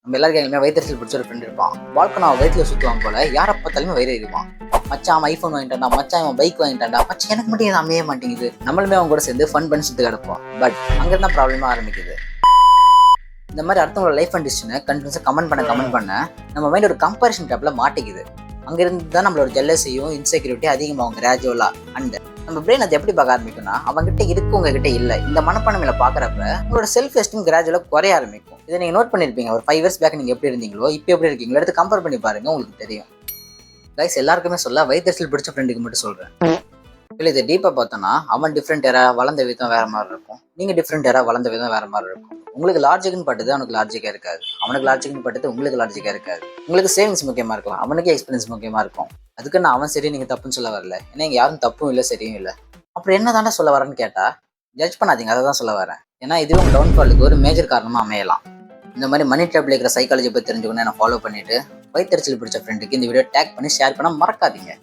நம்ம எல்லாருக்கும் எங்களுமே வயிற்றுச்சல் பிடிச்ச ஒரு ஃப்ரெண்ட் இருப்பான். வாழ்க்கை நான் வயிற்றுல சுற்றுவான் போல, யாரை பார்த்தாலுமே வயிறு எறிவான். மச்சான் ஐஃபோன் வாங்கிட்டான்டா, மச்சான் அவன் பைக் வாங்கிட்டான்டா, மச்சான் எனக்கு மட்டும் இது அமைய மாட்டேங்குது. நம்மளுமே அவங்க கூட சேர்ந்து ஃபன் பண்ணி சுற்றி கிடப்போம். பட் அங்கே இருந்தால் ப்ராப்ளமாக ஆரம்பிக்குது. இந்த மாதிரி அடுத்தவங்களோட லைஃப் அண்ட் டிசிஷனை கண்டினியூஸாக கமெண்ட் பண்ண நம்ம மைண்ட் ஒரு கம்பேரிஷன் டேப்ல மாட்டிக்குது. அங்கிருந்து தான் நம்மளோட ஜெல்லஸையும் இன்செக்யூரிட்டி அதிகமாகும் கிராஜுவலா. அண்ட் நம்ம பிரெயின் அதை எப்படி பார்க்க ஆரம்பிக்கும்னா, அவங்ககிட்ட இருக்கு உங்ககிட்ட இல்லை, இந்த மனப்பான்மையில பாக்குறப்ப உங்களோட செல்ஃப் எஸ்டீம் கிராஜுவலா குறைய ஆரம்பிக்கும். இதை நீங்க நோட் பண்ணிருப்பீங்க. ஒரு 5 இயர்ஸ் பேக் நீங்க எப்படி இருந்தீங்களோ இப்போ எப்படி இருக்கீங்களோ எடுத்து கம்பேர் பண்ணி பாருங்க, உங்களுக்கு தெரியும். கைஸ், எல்லாருக்குமே சொல்ல வயிற்றுச்சல் பிடிச்ச ஃப்ரெண்டுக்கு மட்டும் சொல்றேன். இல்லை, இதை டீப்பா பார்த்தோம்னா அவன் டிஃப்ரெண்ட் ஏரா வளர்ந்த விதம் வேற மாதிரி இருக்கும், நீங்க டிஃப்ரெண்ட் ஏரா வளர்ந்த விதம் வேற மாதிரி இருக்கும். உங்களுக்கு லாஜிக்னு பட்டது அவனுக்கு லாஜிக்கா இருக்காது, அவனுக்கு லாஜிக்னு பட்டது உங்களுக்கு லாஜிக்கா இருக்காது. உங்களுக்கு சேவிங்ஸ் முக்கியமா இருக்கலாம், அவனுக்கு எக்ஸ்பீரியன்ஸ் முக்கியமா இருக்கும். அதுக்கு நான் அவன் சரி நீங்க தப்புன்னு சொல்ல வரல, ஏன்னா இங்க யாரும் தப்பும் இல்லை சரியும் இல்லை. அப்புறம் என்ன தாண்டா சொல்ல வரேன்னு கேட்டா, ஜட்ஜ் பண்ணாதீங்க, அதை தான் சொல்ல வரேன். ஏன்னா இதுவும் உங்க டவுன்ஃபாலுக்கு ஒரு மேஜர் காரணமா அமையலாம். இந்த மாதிரி மணி டேப்ல இருக்கிற சைக்காலஜி பத்தி தெரிஞ்சுக்கணும். என்ன ஃபாலோ பண்ணிட்டு வயிற்றுச்சல் பிடிச்ச ஃப்ரெண்டுக்கு இந்த வீடியோ டேக் பண்ணி ஷேர் பண்ண மறக்காதீங்க.